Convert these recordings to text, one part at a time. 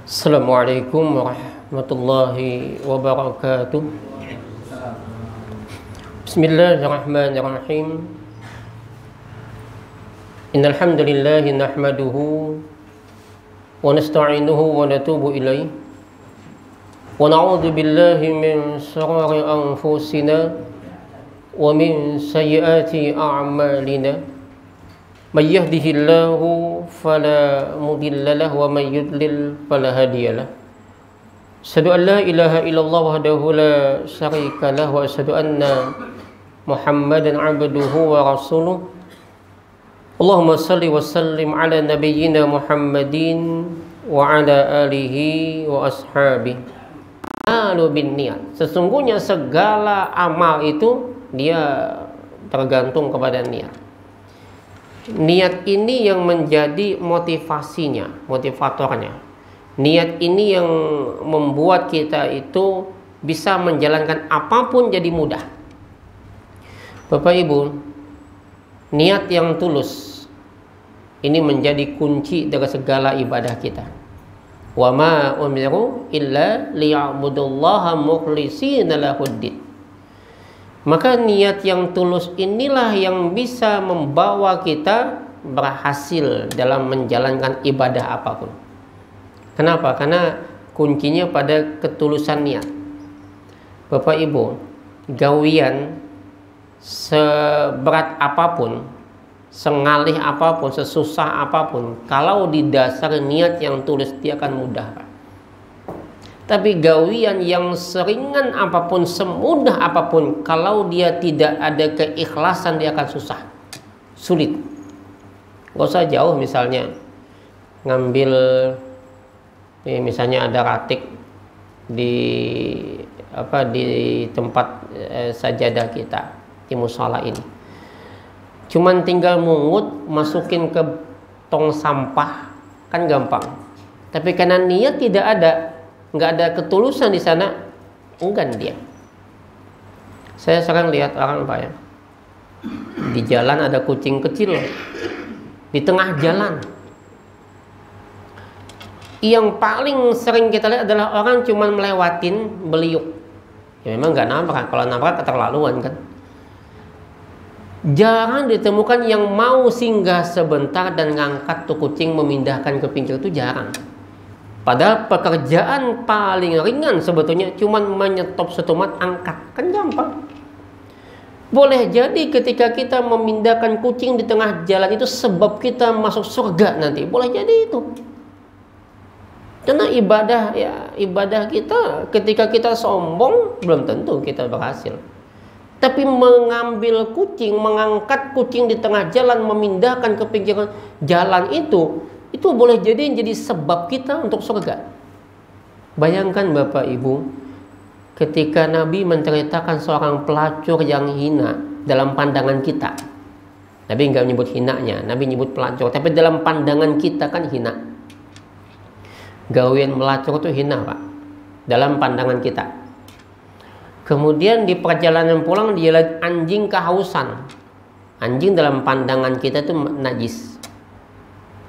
Assalamualaikum warahmatullahi wabarakatuh. Bismillahirrahmanirrahim. Innal hamdalillah nahmaduhu wa nasta'inuhu wa natubu ilaih wa na'udzu billahi min shururi anfusina wa min sayyiati a'malina. May yahdihillahu fala mudilla lahu wa may yudlil fala hadiyalah. Asyhadu an la ilaha illallah wahdahu la syarika lahu wa asyhadu anna Muhammadan 'abduhu wa rasuluh. Allahumma shalli wa sallim ala nabiyyina Muhammadin wa ala alihi wa ashabihi. Alu bin niat. Sesungguhnya segala amal itu dia tergantung kepada niat. Niat ini yang menjadi motivasinya, motivatornya. Niat ini yang membuat kita itu bisa menjalankan apapun jadi mudah. Bapak Ibu, niat yang tulus ini menjadi kunci dari segala ibadah kita. Wa ma umiru illa liya'budullaha mukhlishina lahuddin. Maka niat yang tulus inilah yang bisa membawa kita berhasil dalam menjalankan ibadah apapun. Kenapa? Karena kuncinya pada ketulusan niat. Bapak Ibu, gawian seberat apapun, sengalih apapun, sesusah apapun, kalau didasari niat yang tulus dia akan mudah. Tapi gawian yang seringan apapun, semudah apapun, kalau dia tidak ada keikhlasan dia akan susah, sulit. Gak usah jauh, misalnya ngambil misalnya ada ratik di tempat sajadah kita di mushola ini, cuman tinggal mungut masukin ke tong sampah kan gampang. Tapi karena niat tidak ada, nggak ada ketulusan di sana, enggan dia. Saya sering lihat orang Pak ya, di jalan ada kucing kecil di tengah jalan. Yang paling sering kita lihat adalah orang cuman melewatin beliuk. Ya memang nggak nabrak, kalau nabrak keterlaluan kan. Jarang ditemukan yang mau singgah sebentar dan ngangkat tuh kucing, memindahkan ke pinggir, itu jarang. Padahal pekerjaan paling ringan sebetulnya cuman menyetop setumat, angkat, kan gampang. Boleh jadi ketika kita memindahkan kucing di tengah jalan itu sebab kita masuk surga nanti, boleh jadi itu. Karena ibadah kita ketika kita sombong belum tentu kita berhasil. Tapi mengambil kucing, mengangkat kucing di tengah jalan, memindahkan ke pinggir jalan itu boleh jadi sebab kita untuk surga. Bayangkan Bapak Ibu, ketika Nabi menceritakan seorang pelacur yang hina dalam pandangan kita. Nabi nggak menyebut hinanya, Nabi nyebut pelacur, tapi dalam pandangan kita kan hina. Gawian melacur itu hina Pak, dalam pandangan kita. Kemudian di perjalanan pulang dia lihat anjing kehausan. Anjing dalam pandangan kita itu najis.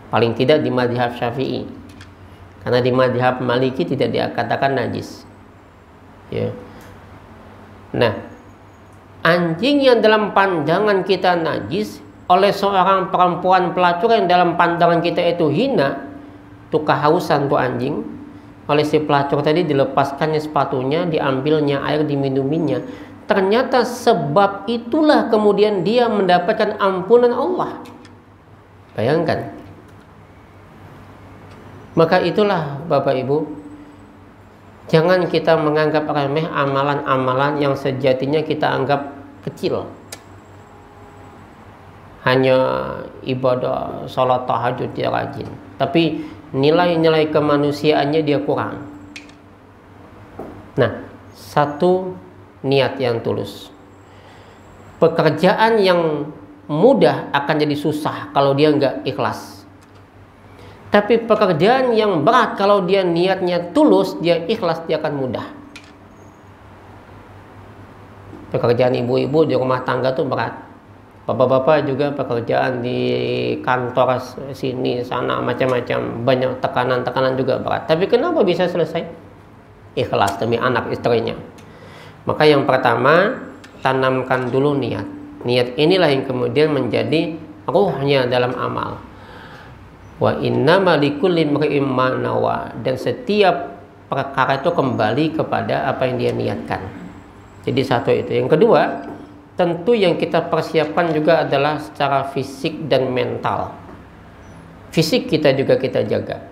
Paling tidak di mazhab Syafi'i. Karena di mazhab Maliki tidak dikatakan najis. Ya. Nah, anjing yang dalam pandangan kita najis oleh seorang perempuan pelacur yang dalam pandangan kita itu hina, tuh kehausan tuh anjing, oleh si pelacur tadi dilepaskannya sepatunya, diambilnya air, diminuminya. Ternyata sebab itulah kemudian dia mendapatkan ampunan Allah. Bayangkan. Maka itulah Bapak Ibu, jangan kita menganggap remeh amalan-amalan yang sejatinya kita anggap kecil. Hanya ibadah sholat tahajud dia rajin, tapi nilai-nilai kemanusiaannya dia kurang. Nah, satu, niat yang tulus. Pekerjaan yang mudah akan jadi susah kalau dia nggak ikhlas. Tapi pekerjaan yang berat kalau dia niatnya tulus, dia ikhlas, dia akan mudah. Pekerjaan ibu-ibu di rumah tangga tuh berat. Bapak-bapak juga pekerjaan di kantor sini sana macam-macam, banyak tekanan-tekanan juga berat. Tapi kenapa bisa selesai? Ikhlas demi anak istrinya. Maka yang pertama, tanamkan dulu niat. Niat inilah yang kemudian menjadi ruhnya dalam amal. Wa innama likulli imri'in ma nawa, dan setiap perkara itu kembali kepada apa yang dia niatkan. Jadi satu itu. Yang kedua, tentu yang kita persiapkan juga adalah secara fisik dan mental. Fisik kita juga kita jaga.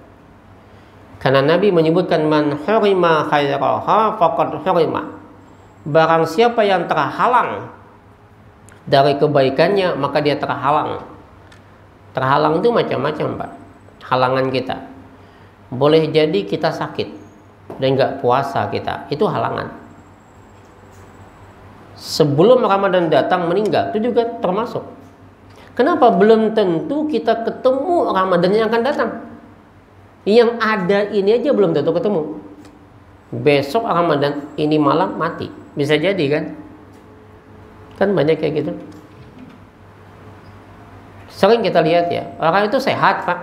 Karena Nabi menyebutkan man hurima khairaha faqad hurima. Barang siapa yang terhalang dari kebaikannya, maka dia terhalang. Terhalang itu macam-macam, Pak. Halangan kita. Boleh jadi kita sakit dan nggak puasa kita. Itu halangan. Sebelum Ramadan datang meninggal, itu juga termasuk. Kenapa? Belum tentu kita ketemu Ramadan yang akan datang. Yang ada ini aja belum tentu ketemu. Besok Ramadan ini malam mati, bisa jadi kan? Kan banyak kayak gitu. Sering kita lihat ya, orang itu sehat, Pak.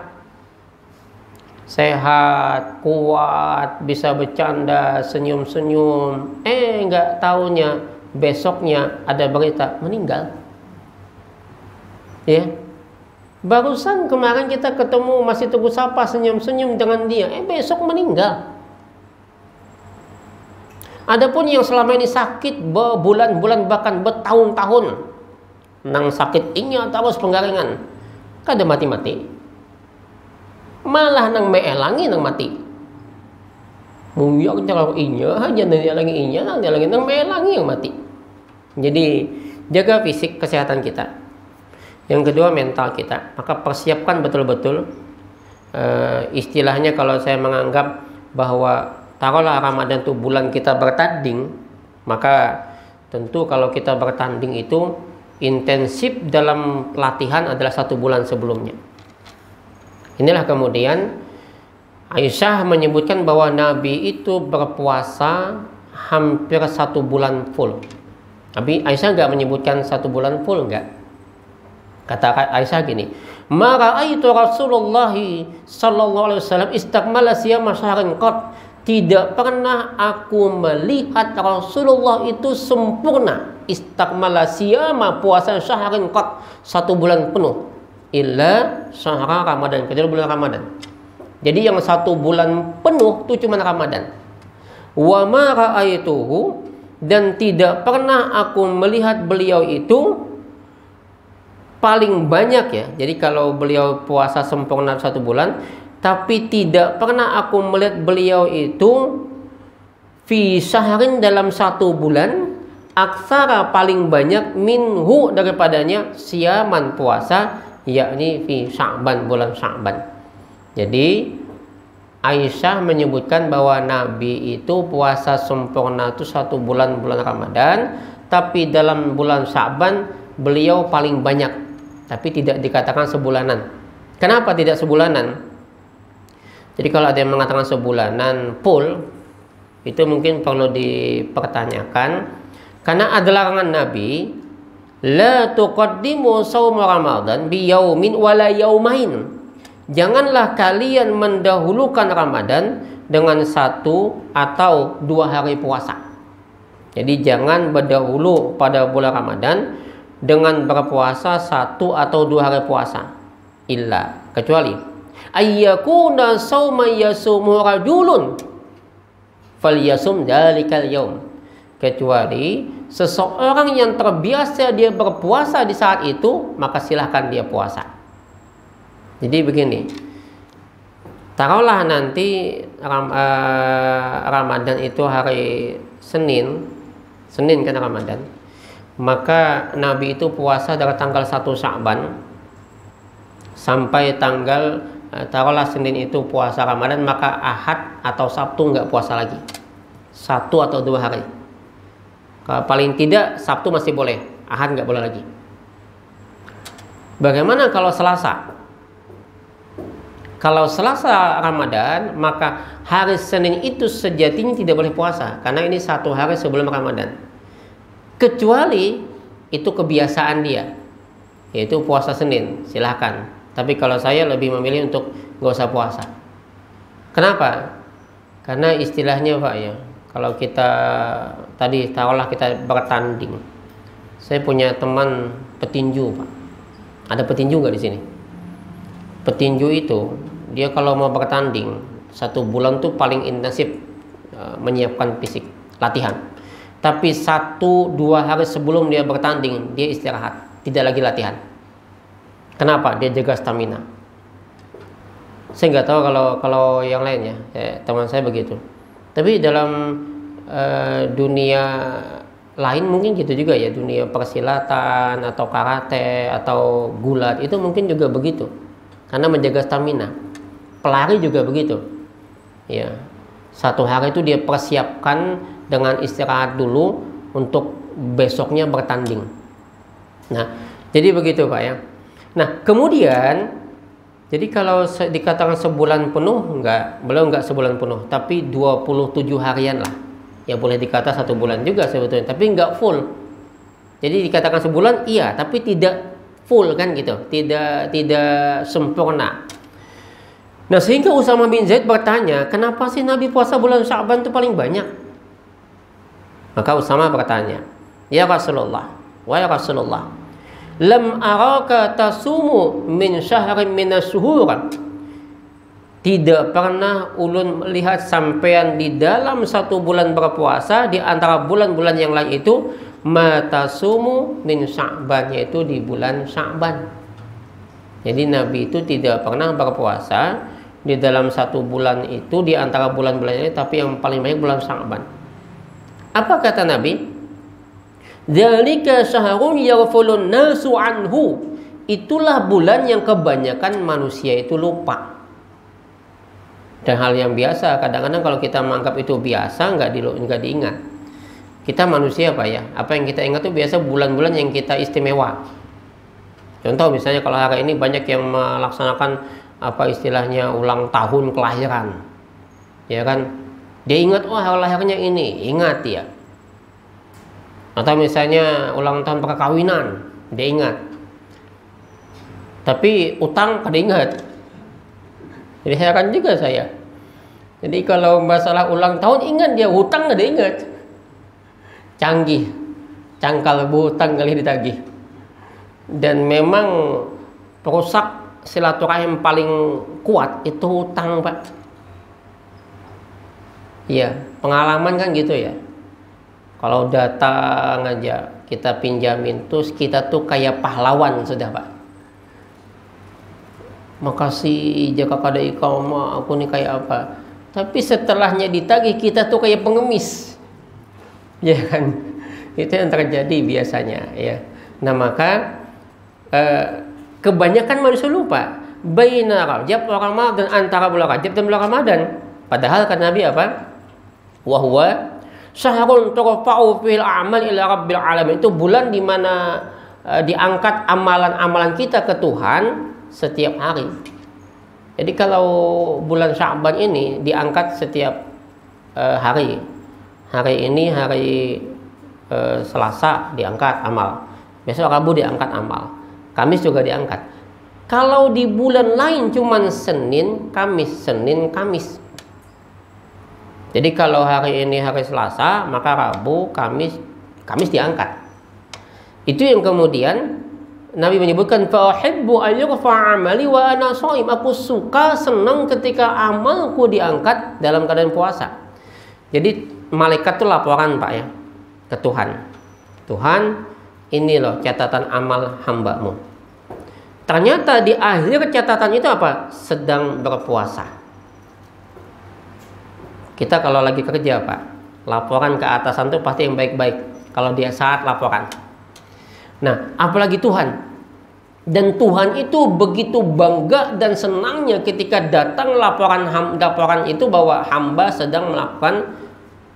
Sehat, kuat, bisa bercanda, senyum-senyum. Nggak taunya besoknya ada berita meninggal. Ya. Barusan kemarin kita ketemu masih teguh sapa, senyum-senyum dengan dia. Besok meninggal. Adapun yang selama ini sakit berbulan-bulan bahkan bertahun-tahun, nang sakit inya terus penggaringan, kada mati-mati. Malah nang meelangi nang mati. Muyok cara inya aja nang elangi inya nang elangi nang meelangi yang mati. Jadi jaga fisik kesehatan kita. Yang kedua mental kita. Maka persiapkan betul-betul. Istilahnya kalau saya menganggap bahwa taruhlah Ramadan itu bulan kita bertanding, maka tentu kalau kita bertanding itu intensif dalam latihan adalah 1 bulan sebelumnya. Inilah kemudian Aisyah menyebutkan bahwa Nabi itu berpuasa hampir 1 bulan full. Tapi Aisyah nggak menyebutkan 1 bulan full, enggak. Kata Aisyah gini, "Ma ra'aitu Rasulullah sallallahu alaihi wasallam istakmala siyama syahrin qat." Tidak pernah aku melihat Rasulullah itu sempurna istakmala siyama puasa syahrin qat, 1 bulan penuh, illa syahra Ramadan, kecuali bulan Ramadan. Jadi yang 1 bulan penuh itu cuma Ramadan. Wa ma ra'aituhu, dan tidak pernah aku melihat beliau itu paling banyak ya. Jadi kalau beliau puasa sempurna 1 bulan, tapi tidak pernah aku melihat beliau itu fi syahrin dalam 1 bulan aksara paling banyak minhu daripadanya siaman puasa, yakni fi Sya'ban, bulan Sya'ban. Jadi Aisyah menyebutkan bahwa Nabi itu puasa sempurna itu 1 bulan Ramadan, tapi dalam bulan Sya'ban beliau paling banyak, tapi tidak dikatakan sebulanan. Kenapa tidak sebulanan? Jadi kalau ada yang mengatakan sebulanan full, itu mungkin perlu dipertanyakan, karena ada larangan Nabi, la tuqaddimu shaum Ramadan bi yaumin wala yaumain. Janganlah kalian mendahulukan Ramadan dengan 1 atau 2 hari puasa. Jadi jangan berdahulu pada bulan Ramadan dengan berpuasa 1 atau 2 hari puasa. Illa, kecuali ayyakuna shauma yasumu rajulun falyasum dzalikal yaum. Kecuali seseorang yang terbiasa dia berpuasa di saat itu, maka silahkan dia puasa. Jadi begini, taruhlah nanti Ramadan itu hari Senin kan Ramadan, maka Nabi itu puasa dari tanggal 1 Sya'ban sampai tanggal, taruhlah Senin itu puasa Ramadan, maka Ahad atau Sabtu nggak puasa lagi, 1 atau 2 hari. Kalau paling tidak Sabtu masih boleh, Ahad nggak boleh lagi. Bagaimana kalau Selasa? Kalau Selasa Ramadan, maka hari Senin itu sejatinya tidak boleh puasa, karena ini 1 hari sebelum Ramadan. Kecuali itu kebiasaan dia. yaitu puasa Senin, silahkan. Tapi kalau saya lebih memilih untuk nggak usah puasa. Kenapa? Karena istilahnya Pak ya, kalau kita tadi taruhlah kita bertanding. Saya punya teman petinju Pak. Ada petinju nggak di sini? Petinju itu dia kalau mau bertanding 1 bulan tuh paling intensif menyiapkan fisik, latihan. Tapi 1-2 hari sebelum dia bertanding dia istirahat, tidak lagi latihan. Kenapa? Dia jaga stamina. Saya nggak tahu kalau yang lainnya, teman saya begitu. Tapi dalam dunia lain mungkin gitu juga ya, dunia persilatan atau karate atau gulat itu mungkin juga begitu, karena menjaga stamina. Pelari juga begitu, ya. 1 hari itu dia persiapkan dengan istirahat dulu untuk besoknya bertanding. Nah, jadi begitu Pak ya. Nah, kemudian jadi kalau dikatakan sebulan penuh, belum sebulan penuh, tapi 27 harian lah. Ya boleh dikata 1 bulan juga sebetulnya, tapi nggak full. Jadi dikatakan sebulan iya, tapi tidak full kan gitu, tidak sempurna. Nah, sehingga Usama bin Zaid bertanya, kenapa sih Nabi puasa bulan Sya'ban itu paling banyak? Maka Usama bertanya, ya Rasulullah, wahai Rasulullah, lam araka tasumu min syahrin minasyuhur. Tidak pernah ulun melihat sampean di dalam 1 bulan berpuasa di antara bulan-bulan yang lain itu matasumu min Sya'ban, yaitu di bulan Sya'ban. Jadi Nabi itu tidak pernah berpuasa di dalam 1 bulan itu di antara bulan-bulan ini, tapi yang paling banyak bulan Sya'ban. Apa kata Nabi? Dzalika syahrun yaghfulun nasu anhu. Itulah bulan yang kebanyakan manusia itu lupa. Dan hal yang biasa, kadang-kadang kalau kita menganggap itu biasa, nggak diingat. Kita manusia Pak ya, apa yang kita ingat itu biasa bulan-bulan yang kita istimewa. Contoh misalnya kalau hari ini banyak yang melaksanakan apa istilahnya ulang tahun kelahiran, ya kan? Dia ingat, oh hari lahirnya ini, ingat ya. Atau misalnya ulang tahun perkawinan, dia ingat. Tapi utang kada ingat. Jadi heran juga saya. Jadi kalau masalah ulang tahun ingat dia, hutang kada ingat. Canggih, cangkal berhutang kali ditagih. Dan memang perusak silaturahim paling kuat itu hutang Pak. Iya, pengalaman kan gitu ya. Kalau datang aja kita pinjamin, terus kita tuh kayak pahlawan sudah Pak. Makasih jaka kada iqamah, aku nih kayak apa. Tapi setelahnya ditagih kita tuh kayak pengemis. Ya kan? Itu yang terjadi biasanya ya. Nah, maka kebanyakan manusia lupa baina Rajab wa Ramadan, antara bulan Rajab dan bulan Ramadan. Padahal kata Nabi apa? Wa huwa syahrun turfa'u fil a'mal ila rabbil alamin. Itu bulan di mana diangkat amalan-amalan kita ke Tuhan setiap hari. Jadi kalau bulan Sya'ban ini diangkat setiap hari. Hari ini hari Selasa diangkat amal. Besok Rabu diangkat amal. Kamis juga diangkat. Kalau di bulan lain cuman Senin, Kamis. Jadi kalau hari ini hari Selasa, maka Rabu, Kamis diangkat. Itu yang kemudian Nabi menyebutkan fa'uhibbu an yurfa' amali wa ana shaim. Aku suka, senang ketika amalku diangkat dalam keadaan puasa. Jadi malaikat itu laporan Pak ya ke Tuhan. Tuhan, ini loh catatan amal hambamu. Ternyata di akhir catatan itu apa? Sedang berpuasa. Kita kalau lagi kerja Pak, laporan ke atasan itu pasti yang baik-baik. Kalau dia saat laporan. Nah, apalagi Tuhan. Dan Tuhan itu begitu bangga dan senangnya ketika datang laporan itu bahwa hamba sedang melakukan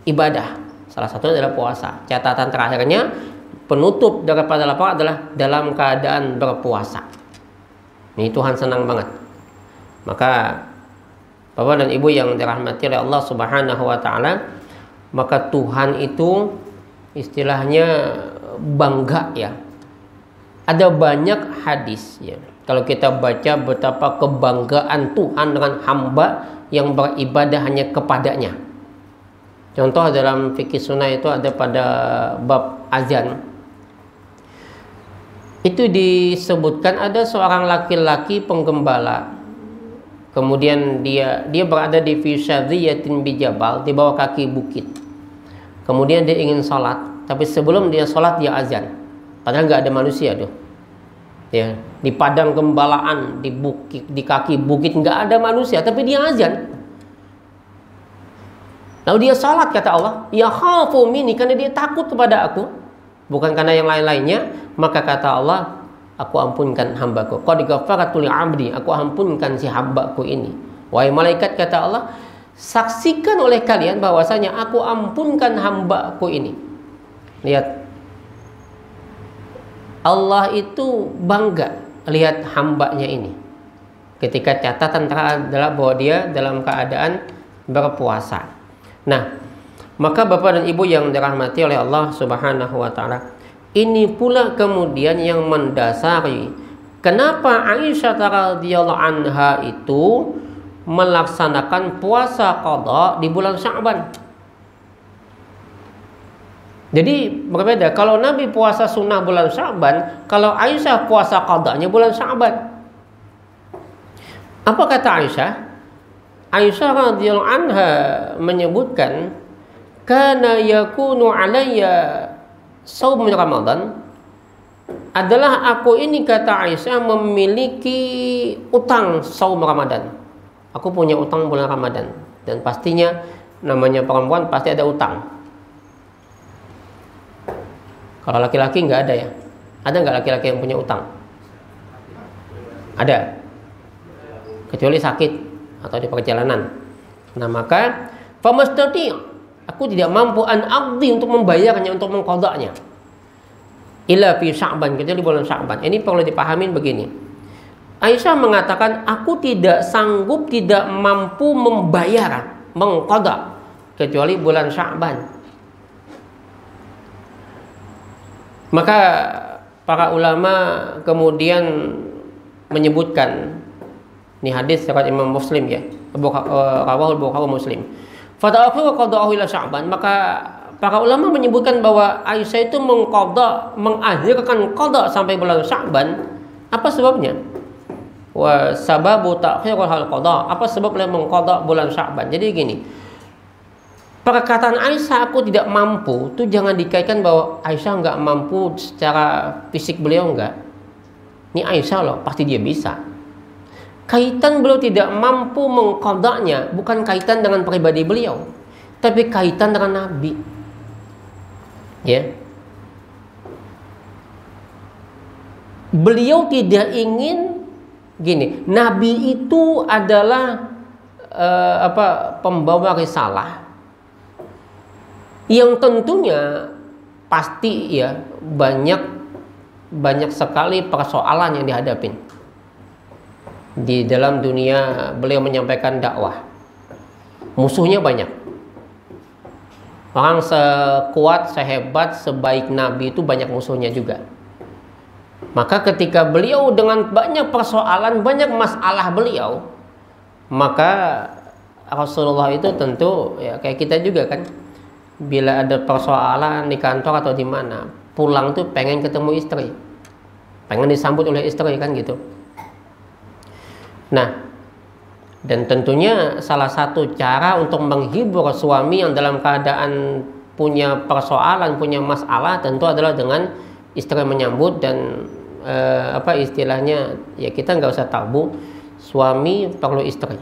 ibadah. Salah satunya adalah puasa. Catatan terakhirnya, penutup daripada laporan adalah dalam keadaan berpuasa. Ini Tuhan senang banget. Maka Bapak dan Ibu yang dirahmati oleh Allah Subhanahu wa taala, maka Tuhan itu istilahnya bangga ya. Ada banyak hadis ya. Kalau kita baca betapa kebanggaan Tuhan dengan hamba yang beribadah hanya kepadanya. Contoh dalam fikih sunnah itu ada pada bab azan. Itu disebutkan ada seorang laki-laki penggembala. Kemudian dia berada di fisyadhiyatin bijabal, di bawah kaki bukit. Kemudian dia ingin sholat, tapi sebelum dia sholat dia azan. Padahal nggak ada manusia tuh. Ya, di padang gembalaan, di bukit, di kaki bukit nggak ada manusia, tapi dia azan. Lalu dia salat, kata Allah, ya khafu minni, karena dia takut kepada aku, bukan karena yang lain-lainnya. Maka kata Allah, aku ampunkan hambaku. Qad ghafartu li 'abdi, aku ampunkan si hambaku ini. Wahai malaikat, kata Allah, saksikan oleh kalian bahwasanya aku ampunkan hambaku ini. Lihat, Allah itu bangga lihat hambanya ini. Ketika catatan adalah bahwa dia dalam keadaan berpuasa. Nah, maka Bapak dan Ibu yang dirahmati oleh Allah Subhanahu wa taala, ini pula kemudian yang mendasari kenapa Aisyah radhiyallahu anha itu melaksanakan puasa qada di bulan Sya'ban. Jadi berbeda. Kalau Nabi puasa sunnah bulan Sya'ban, kalau Aisyah puasa qadanya bulan Sya'ban. Apa kata Aisyah? Aisyah radhiyallahu anha menyebutkan, kana yakunu alayya shaum Ramadan, adalah aku ini, kata Aisyah, memiliki utang saum Ramadan. Aku punya utang bulan Ramadan, dan pastinya namanya perempuan pasti ada utang. Kalau laki-laki nggak ada ya? Ada nggak laki-laki yang punya utang? Ada. Kecuali sakit atau di perjalanan. Nah maka famastati', aku tidak mampu an aqdi, untuk membayarnya, untuk mengqadanya. Illa fi Sya'ban, kecuali bulan Sya'ban. Ini perlu dipahamin begini. Aisyah mengatakan, aku tidak sanggup, tidak mampu membayar, mengqada, kecuali bulan Sya'ban. Maka para ulama kemudian menyebutkan, ini hadis riwayat Imam Muslim ya, rawahul Bukhari Muslim. Fata'akhiru qada'ahu ila Sya'ban, maka para ulama menyebutkan bahwa Aisyah itu mengakhirkan qada sampai bulan Sya'ban. Apa sebabnya? Wa sababu ta'khirul qada, apa sebabnya mengqada bulan Sya'ban? Jadi gini, perkataan Aisyah aku tidak mampu itu jangan dikaitkan bahwa Aisyah nggak mampu secara fisik, beliau nggak. Ini Aisyah loh, pasti dia bisa. Kaitan beliau tidak mampu mengqadanya bukan kaitan dengan pribadi beliau, tapi kaitan dengan Nabi. Ya. Beliau tidak ingin gini, Nabi itu adalah pembawa risalah yang tentunya pasti ya banyak sekali persoalan yang dihadapin di dalam dunia beliau menyampaikan dakwah. Musuhnya banyak. Orang sekuat, sehebat, sebaik Nabi itu banyak musuhnya juga. Maka ketika beliau dengan banyak persoalan, banyak masalah beliau, maka Rasulullah itu tentu ya kayak kita juga kan. Bila ada persoalan di kantor atau di mana, pulang tuh pengen ketemu istri, pengen disambut oleh istri kan gitu. Nah, dan tentunya salah satu cara untuk menghibur suami yang dalam keadaan punya persoalan, punya masalah, tentu adalah dengan istri menyambut. Dan istilahnya ya kita nggak usah tabu, suami perlu istri.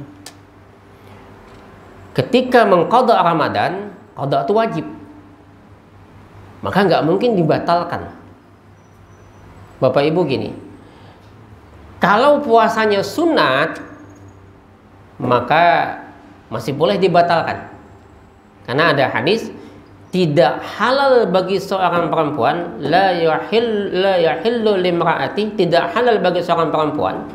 Ketika mengqada Ramadan, qada itu wajib, maka nggak mungkin dibatalkan. Bapak Ibu gini, kalau puasanya sunat, maka masih boleh dibatalkan, karena ada hadis, tidak halal bagi seorang perempuan, la yahillu limra'ati, tidak halal bagi seorang perempuan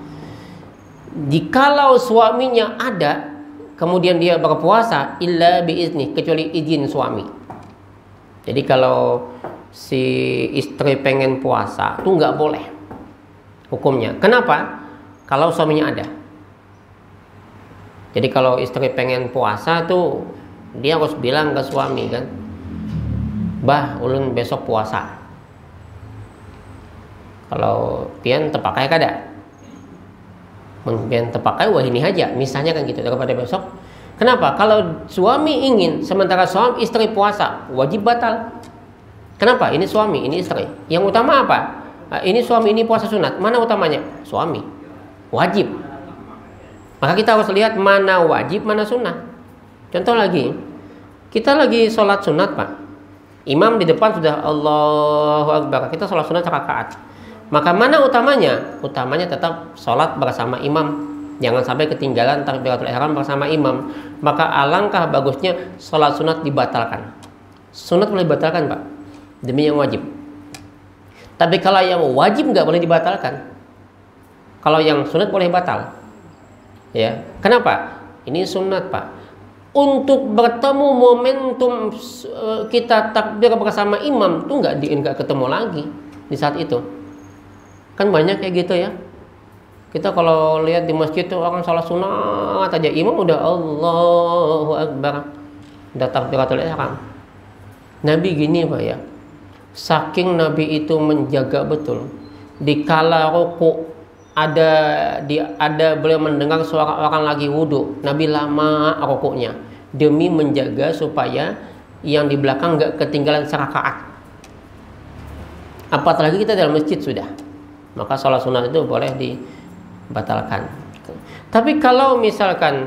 jikalau suaminya ada kemudian dia berpuasa, illa biizni, kecuali izin suami. Jadi kalau si istri pengen puasa itu nggak boleh, hukumnya. Kenapa? Kalau suaminya ada. Jadi kalau istri pengen puasa tuh dia harus bilang ke suami kan, bah ulun besok puasa. Kalau pian terpakai kada, pian terpakai wah ini aja, misalnya kan gitu daripada besok. Kenapa? Kalau suami ingin sementara suami istri puasa wajib batal. Kenapa? Ini suami, ini istri. Yang utama apa? Ini suami, ini puasa sunat. Mana utamanya? Suami. Wajib. Maka kita harus lihat mana wajib, mana sunnah. Contoh lagi, kita lagi sholat sunat Pak. Imam di depan sudah Allahu Akbar. Kita sholat sunat rakaat. Maka mana utamanya? Utamanya tetap sholat bersama imam. Jangan sampai ketinggalan takbiratul ihram bersama imam. Maka alangkah bagusnya sholat sunat dibatalkan. Sunat boleh dibatalkan Pak, demi yang wajib. Tapi kalau yang wajib nggak boleh dibatalkan. Kalau yang sunat boleh batal. Ya, kenapa? Ini sunat Pak. Untuk bertemu momentum kita takbir bersama imam tuh nggak ketemu lagi di saat itu. Kan banyak kayak gitu ya. Kita kalau lihat di masjid tuh orang salat sunat aja, imam udah Allahu Akbar, udah takbiratul ihram. Nabi gini Pak ya, saking Nabi itu menjaga betul. Dikala rukuk ada beliau mendengar suara orang lagi wudhu, Nabi lama rukuknya demi menjaga supaya yang di belakang nggak ketinggalan serakaat. Apalagi kita dalam masjid sudah, maka sholat sunat itu boleh dibatalkan. Tapi kalau misalkan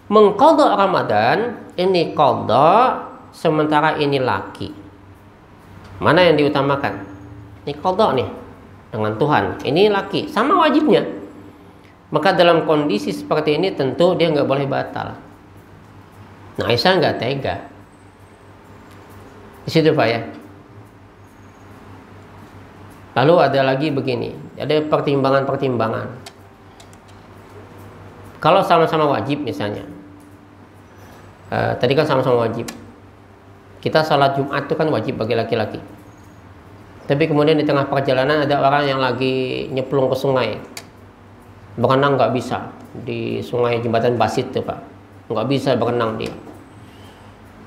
mengqadha Ramadan, ini qadha sementara ini laki, mana yang diutamakan? Ini qadha nih dengan Tuhan, ini laki, sama wajibnya. Maka dalam kondisi seperti ini tentu dia nggak boleh batal. Nah Aisyah nggak tega di situ Pak ya. Lalu ada lagi begini, ada pertimbangan-pertimbangan. Kalau sama-sama wajib misalnya, tadi kan sama-sama wajib. Kita salat Jumat itu kan wajib bagi laki-laki. Tapi kemudian di tengah perjalanan ada orang yang lagi nyemplung ke sungai, berenang nggak bisa di sungai jembatan Basit tuh Pak, nggak bisa berenang dia.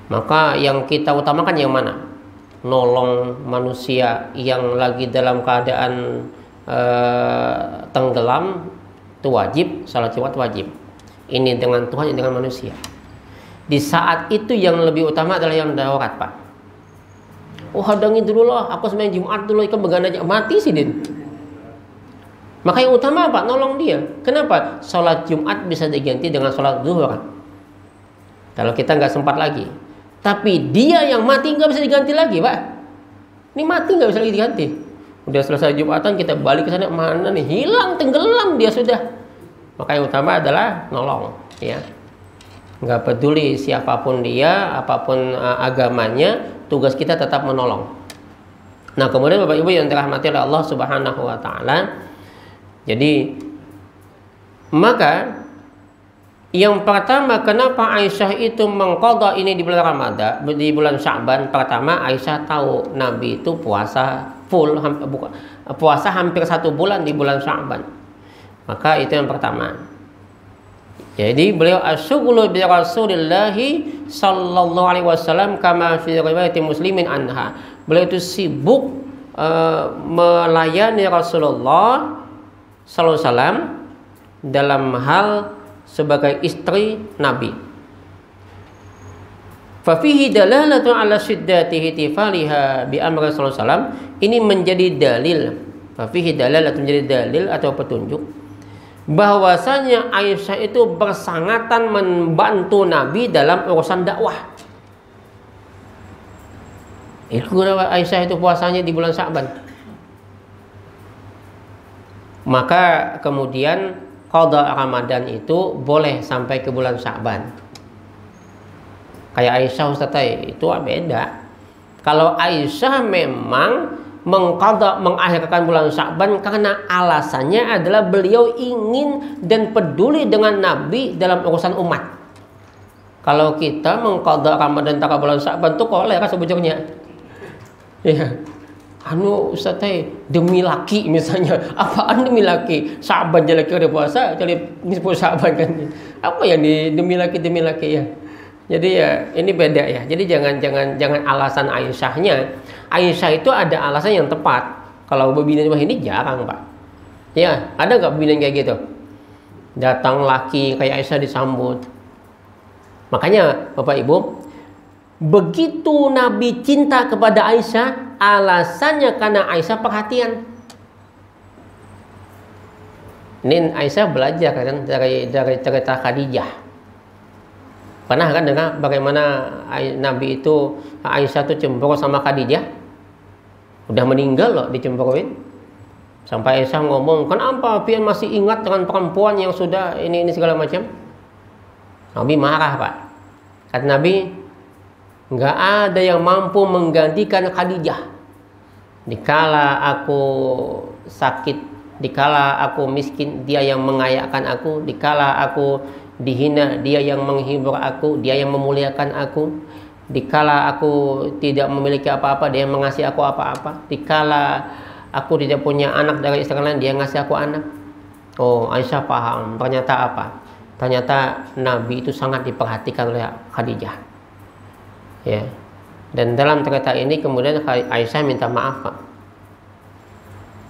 Maka yang kita utamakan yang mana? Nolong manusia yang lagi dalam keadaan tenggelam itu wajib, salat Jumat wajib. Ini dengan Tuhan, ini dengan manusia. Di saat itu yang lebih utama adalah yang darurat Pak. Oh hadangi dulu lah, aku sembahyang Jumat dulu, ikan began aja mati sih Din. Maka yang utama apa? Nolong dia. Kenapa? Sholat Jumat bisa diganti dengan sholat zuhur kalau kita nggak sempat lagi. Tapi dia yang mati nggak bisa diganti lagi Pak. Ini mati nggak bisa lagi diganti. Udah selesai Jumatan kita balik ke sana, mana nih? Hilang, tenggelam dia sudah. Maka yang utama adalah nolong, ya. Nggak peduli siapapun dia, apapun agamanya, tugas kita tetap menolong. Nah kemudian Bapak Ibu yang dirahmati oleh Allah Subhanahu Wa Taala, jadi maka yang pertama kenapa Aisyah itu mengqadha ini di bulan Ramadan, di bulan Sya'ban? Pertama Aisyah tahu Nabi itu puasa full, puasa hampir 1 bulan di bulan Sya'ban. Maka itu yang pertama. Jadi beliau asyghulu bi Rasulillahi sallallahu alaihi wasallam kama fi riwayat Muslimin anha. Beliau itu sibuk melayani Rasulullah sallallahu alaihi wasallam dalam hal sebagai istri Nabi. Fa fihi dalalatu ala shiddati ihtifaliha bi amri sallallahu alaihi wasallam. Ini menjadi dalil. Fa fihi dalalatu menjadi dalil atau petunjuk bahwasanya Aisyah itu bersangatan membantu Nabi dalam urusan dakwah. Itu Aisyah itu puasanya di bulan Sya'ban. Maka kemudian qadha Ramadan itu boleh sampai ke bulan Sya'ban. Kayak Aisyah Ustaz itu beda. Kalau Aisyah memang mengakhirkan bulan Sya'ban karena alasannya adalah beliau ingin dan peduli dengan Nabi dalam urusan umat. Kalau kita mengqadha Ramadan tak bulan Sya'ban itu kolera sebetulnya. Ya. Ustaz demi laki misalnya. Apaan demi laki? Sahabat aja laki udah puasa, jadi nisfu Syaban kan. Apa yang demi laki ya? Jadi ya ini beda ya. Jadi jangan alasan Aisyahnya. Aisyah itu ada alasan yang tepat. Kalau berbina ini jarang, Pak. Ya, ada nggak berbina kayak gitu? Datang laki kayak Aisyah disambut. Makanya Bapak Ibu, begitu Nabi cinta kepada Aisyah, alasannya karena Aisyah perhatian. Ini Aisyah belajar kan dari cerita Khadijah. Pernah kan dengar bagaimana Nabi itu, Aisyah itu cemburu sama Khadijah? Udah meninggal loh dicemburuin. Sampai Aisyah ngomong, kenapa pian masih ingat dengan perempuan yang sudah ini segala macam? Nabi marah, Pak. Kata Nabi, nggak ada yang mampu menggantikan Khadijah. Dikala aku sakit, dikala aku miskin, dia yang mengayakkan aku. Dikala aku dihina, dia yang menghibur aku, dia yang memuliakan aku. Dikala aku tidak memiliki apa-apa, dia yang mengasihi aku apa-apa. Dikala aku tidak punya anak dari istri lain, dia yang ngasih aku anak. Oh, Aisyah paham. Ternyata apa? Ternyata Nabi itu sangat diperhatikan oleh Khadijah. Ya. Dan dalam cerita ini kemudian Aisyah minta maaf, Pak.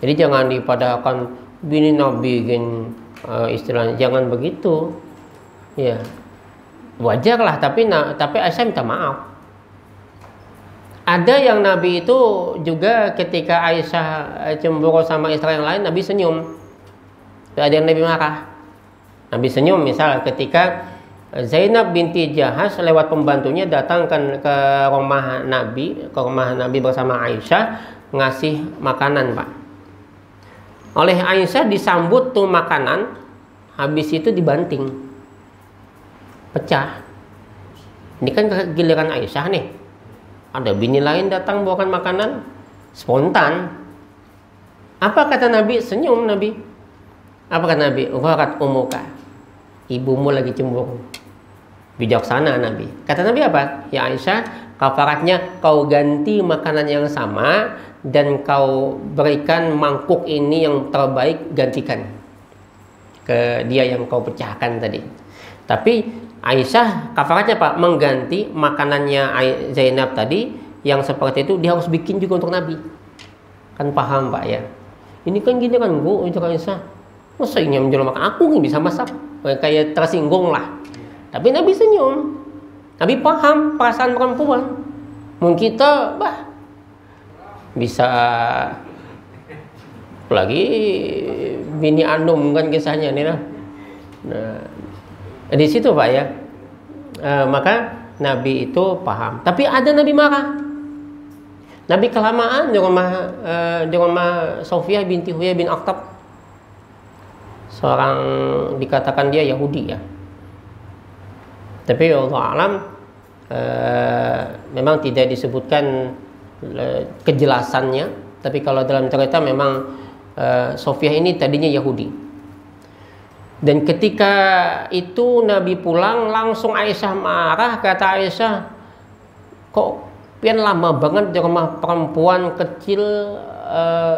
Jadi jangan dipadahkan bini Nabi istilahnya, jangan begitu. Ya. Wajarlah, tapi Aisyah minta maaf. Ada yang Nabi itu juga ketika Aisyah cemburu sama istri yang lain, Nabi senyum. Ada yang Nabi marah, Nabi senyum. Misal ketika Zainab binti Jahash lewat pembantunya datang ke rumah Nabi bersama Aisyah ngasih makanan, Pak. Oleh Aisyah disambut tuh makanan, habis itu dibanting, pecah. Ini kan giliran Aisyah nih. Ada bini lain datang bawakan makanan, spontan. Apa kata Nabi? Senyum Nabi. Apa kata Nabi? Warat umuka, ibumu lagi cemburu. Bijaksana Nabi. Kata Nabi apa? Ya Aisyah, kafaratnya kau ganti makanan yang sama dan kau berikan mangkuk ini yang terbaik, gantikan ke dia yang kau pecahkan tadi. Tapi Aisyah kafaratnya Pak, mengganti makanannya Zainab tadi yang seperti itu, dia harus bikin juga untuk Nabi. Kan paham Pak ya? Ini kan gini kan Bu, itu Aisyah. Masa ini menjual makan, aku nggak bisa masak. Kayak tersinggung lah. Tapi Nabi senyum. Nabi paham perasaan perempuan. Mungkin kita bisa lagi bini Anum kan kisahnya nih. Nah, di situ Pak ya, maka Nabi itu paham. Tapi ada Nabi marah. Nabi kelamaan di rumah Sofiyah binti Huyai bin Akhtab, seorang dikatakan dia Yahudi ya. Tapi Allah alam memang tidak disebutkan kejelasannya. Tapi kalau dalam cerita memang Sofiyah ini tadinya Yahudi. Dan ketika itu Nabi pulang, langsung Aisyah marah. Kata Aisyah, kok pian lama banget di rumah perempuan kecil,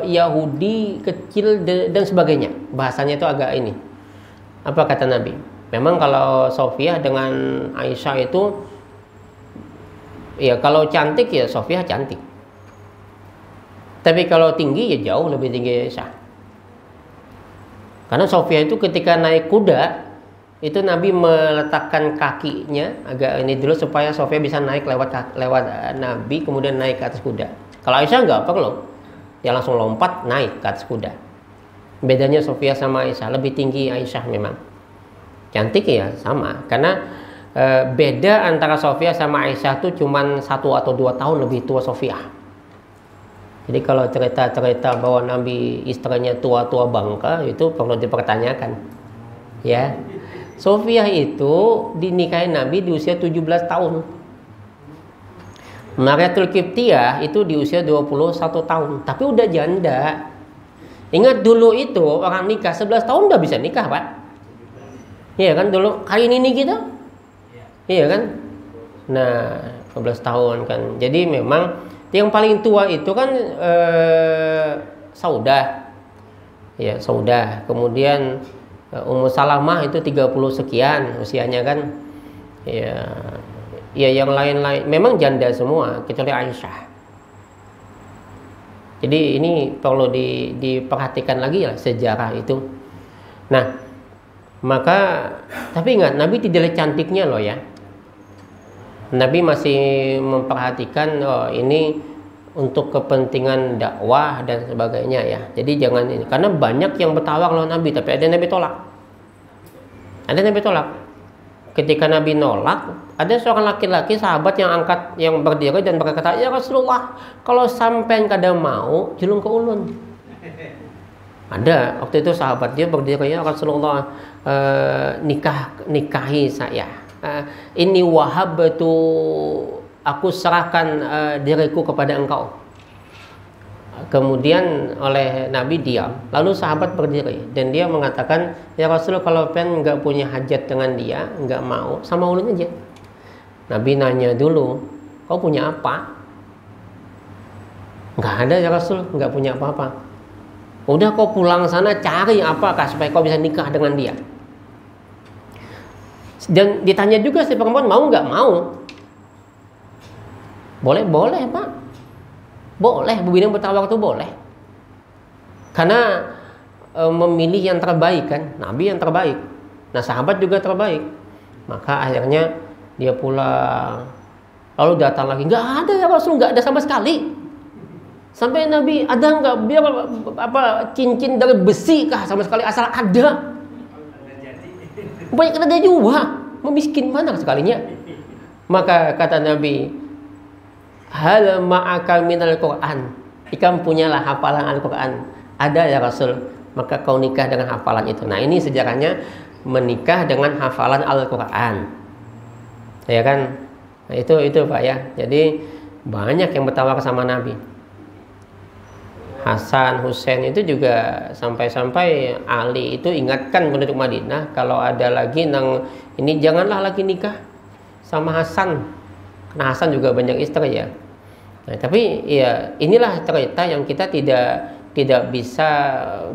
Yahudi kecil dan sebagainya. Bahasanya itu agak ini. Apa kata Nabi? Memang kalau Sofiyah dengan Aisyah itu, ya kalau cantik ya Sofiyah cantik. Tapi kalau tinggi ya jauh lebih tinggi Aisyah. Karena Sofiyah itu ketika naik kuda, itu Nabi meletakkan kakinya agak ini dulu supaya Sofiyah bisa naik lewat Nabi, kemudian naik ke atas kuda. Kalau Aisyah nggak perlu, dia langsung lompat naik ke atas kuda. Bedanya Sofiyah sama Aisyah, lebih tinggi Aisyah memang. Cantik ya sama, karena beda antara Sofiyah sama Aisyah itu cuman 1 atau 2 tahun lebih tua Sofiyah. Jadi kalau cerita-cerita bahwa Nabi istrinya tua-tua bangka itu perlu dipertanyakan. Ya. Sofiyah itu dinikahi Nabi di usia 17 tahun. Mariatul Qibtiyah itu di usia 21 tahun, tapi udah janda. Ingat dulu itu orang nikah 11 tahun udah bisa nikah, Pak. Iya kan dulu kali ini kita? Iya kan? Nah, 12 tahun kan. Jadi memang Yang paling tua itu kan Saudah. Ya, Saudah. Kemudian Ummu Salamah itu 30 sekian usianya kan. Ya, ya yang lain-lain memang janda semua kecuali Aisyah. Jadi ini perlu diperhatikan lagi lah sejarah itu. Nah, maka tapi ingat Nabi tidak lihat cantiknya loh ya. Nabi masih memperhatikan ini untuk kepentingan dakwah dan sebagainya ya. Jadi jangan ini karena banyak yang bertawar lawan Nabi tapi ada Nabi tolak. Ada Nabi tolak. Ketika Nabi nolak, ada seorang laki-laki sahabat yang berdiri dan berkata, "Ya Rasulullah, kalau sampean kada mau, julung ke ulun." Ada waktu itu sahabat dia berdiri, "Ya Rasulullah, nikahi saya. Ini wahabtu, aku serahkan diriku kepada engkau." Kemudian oleh Nabi diam. Lalu sahabat berdiri dan dia mengatakan, "Ya Rasul, kalau pengen nggak punya hajat dengan dia, nggak mau, sama ulun aja." Nabi nanya dulu, "Kau punya apa?" "Nggak ada ya Rasul, nggak punya apa-apa." "Udah kau pulang sana cari apakah supaya kau bisa nikah dengan dia." Dan ditanya juga si perempuan, "Mau nggak?" "Mau." Boleh Pak. Boleh, bu bidang bertawar itu boleh. Karena memilih yang terbaik kan, Nabi yang terbaik. Nah sahabat juga terbaik. Maka akhirnya dia pulang. Lalu datang lagi, "Nggak ada ya Rasul, nggak ada sama sekali." Sampai Nabi, "Ada nggak biar cincin dari besi kah sama sekali?" "Asal ada." Banyak ada juga, memiskin mana sekalinya. Maka kata Nabi, "Hal ma'aka minal Qur'an." Ikam punyalah hafalan Al-Quran. "Ada ya Rasul." "Maka kau nikah dengan hafalan itu." Nah ini sejarahnya menikah dengan hafalan Al-Quran. Ya kan? Nah, itu Pak ya. Jadi banyak yang bertawar sama Nabi. Hasan, Husain itu juga sampai-sampai Ali itu ingatkan penduduk Madinah kalau ada lagi ini janganlah lagi nikah sama Hasan. Karena Hasan juga banyak istri ya. Nah, tapi ya inilah cerita yang kita tidak bisa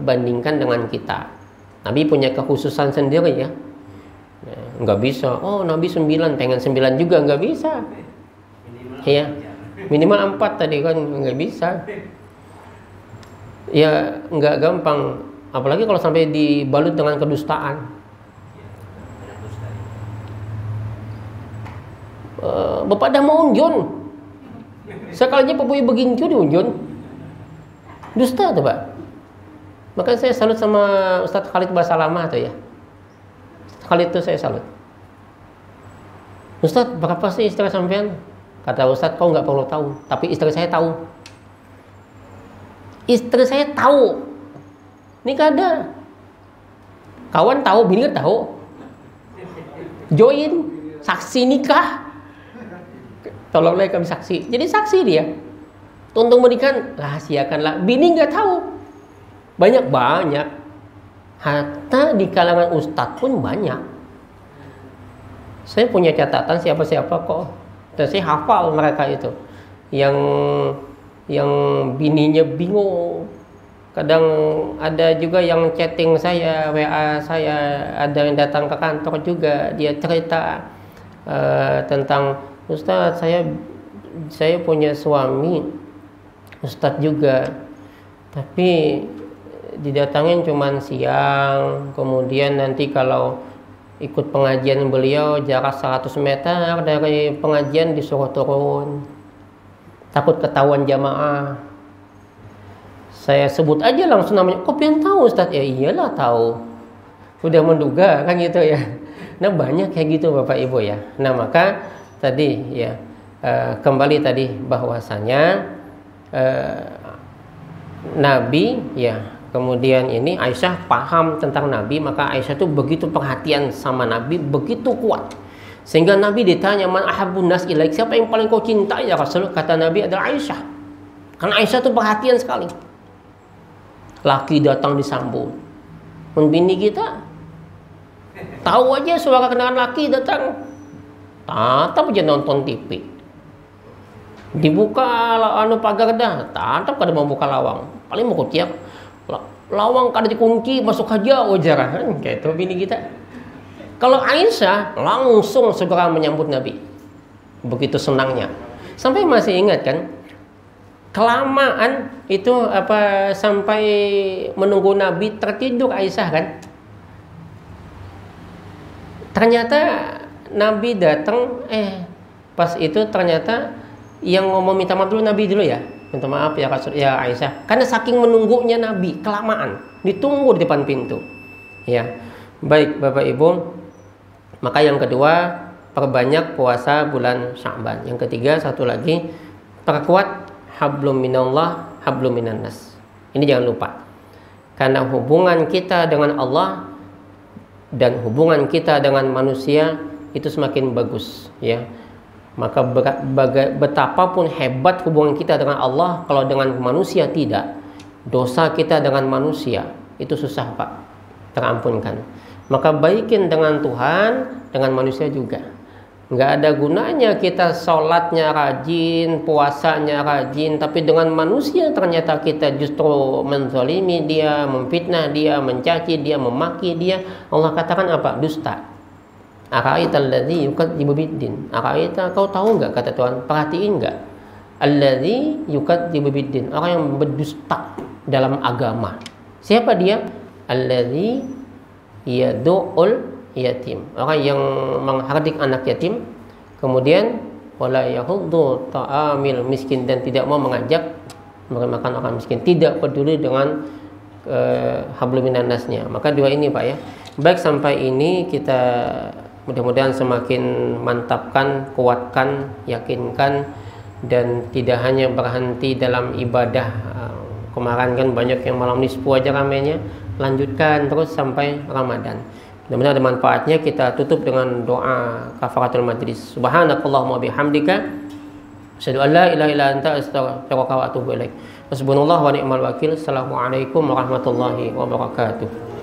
bandingkan dengan kita. Nabi punya kekhususan sendiri ya. Nggak bisa, "Oh Nabi 9, pengen 9 juga." Nggak bisa. Ya, minimal 4 tadi kan nggak bisa. Ya nggak gampang. Apalagi kalau sampai dibalut dengan kedustaan. Bapak dah mau unjun. Sekalinya Pak begincu diunjun. Dusta tuh Pak. Makanya saya salut sama Ustadz Khalid Basalamah tuh ya. Khalid itu saya salut. "Ustadz, berapa sih istri sampean?" Kata Ustadz, "Kau nggak perlu tahu, tapi istri saya tahu." Istri saya tahu. Nikah ada. Kawan tahu, bini tahu. Join saksi nikah. Tolonglah kami saksi. Jadi saksi dia. Untung menikah, rahasiakanlah. Bini nggak tahu. Banyak. Hatta di kalangan ustadz pun banyak. Saya punya catatan siapa-siapa kok. Dan saya hafal mereka itu. Yang bininya bingung. Kadang ada juga yang chatting saya, WA saya, ada yang datang ke kantor juga. Dia cerita tentang, "Ustadz, saya punya suami Ustadz juga, tapi didatangin cuman siang, kemudian nanti kalau ikut pengajian beliau jarak 100 meter dari pengajian disuruh turun, takut ketahuan jamaah." Saya sebut aja langsung namanya. "Kok pengen tahu Ustadz?" "Ya iyalah tahu, udah menduga kan gitu ya." Nah banyak kayak gitu Bapak Ibu ya. Nah maka tadi ya kembali tadi bahwasanya Nabi ya, kemudian ini Aisyah paham tentang Nabi, maka Aisyah tuh begitu perhatian sama Nabi, begitu kuat sehingga Nabi ditanya, "Man ahabbun nas ilaik?" "Siapa yang paling kau cintai ya Rasul?" Kata Nabi adalah Aisyah. Karena Aisyah tuh perhatian sekali. Laki datang disambut. Bini kita tahu aja suara kendaraan laki datang, tetap aja nonton TV. Dibuka pagar dah, tetap kada mau buka lawang. Paling mau kutiak lawang kada dikunci masuk aja wajar kan kayak itu bini kita. Kalau Aisyah langsung segera menyambut Nabi. Begitu senangnya. Sampai masih ingat kan? Kelamaan itu sampai menunggu Nabi tertidur Aisyah kan? Ternyata Nabi datang pas itu ternyata yang ngomong minta maaf dulu Nabi dulu ya. Minta maaf ya Rasul ya Aisyah. Karena saking menunggunya Nabi, kelamaan ditunggu di depan pintu. Ya. Baik Bapak Ibu. Maka yang kedua, perbanyak puasa bulan Sya'ban. Yang ketiga, satu lagi, perkuat hablum minallah, hablum minannas. Ini jangan lupa. Karena hubungan kita dengan Allah dan hubungan kita dengan manusia itu semakin bagus, ya. Maka betapapun hebat hubungan kita dengan Allah, kalau dengan manusia tidak, dosa kita dengan manusia itu susah Pak terampunkan. Maka baikin dengan Tuhan, dengan manusia juga. Nggak ada gunanya kita sholatnya rajin, puasanya rajin, tapi dengan manusia ternyata kita justru menzalimi dia, memfitnah dia, mencaci dia, memaki dia. Allah katakan apa? Dusta. Ara'aital ladzi yukadzibu biddin. Ara'aita, kau tahu enggak kata Tuhan? Perhatiin enggak? Alladzi yukadzibu biddin, orang yang berdusta dalam agama. Siapa dia? Alladzi yadu'ul yatim, orang yang menghardik anak yatim. Kemudian wala yahuddu ta'amil miskin, dan tidak mau mengajak makan orang miskin, tidak peduli dengan hablum minannasnya. Maka dua ini Pak ya. Baik, sampai ini kita mudah-mudahan semakin mantapkan, kuatkan, yakinkan, dan tidak hanya berhenti dalam ibadah. Kemarin kan banyak yang malam nisfu aja ramenya, lanjutkan terus sampai Ramadan. Mudah-mudahan ada manfaatnya. Kita tutup dengan doa kafaratul majlis. Subhanakallahumma bihamdika asyhadu an la ilaha illa anta astaghfiruka wa atubu ilaik. Hasbunallahu wa ni'mal wakil. Assalamualaikum warahmatullahi wabarakatuh.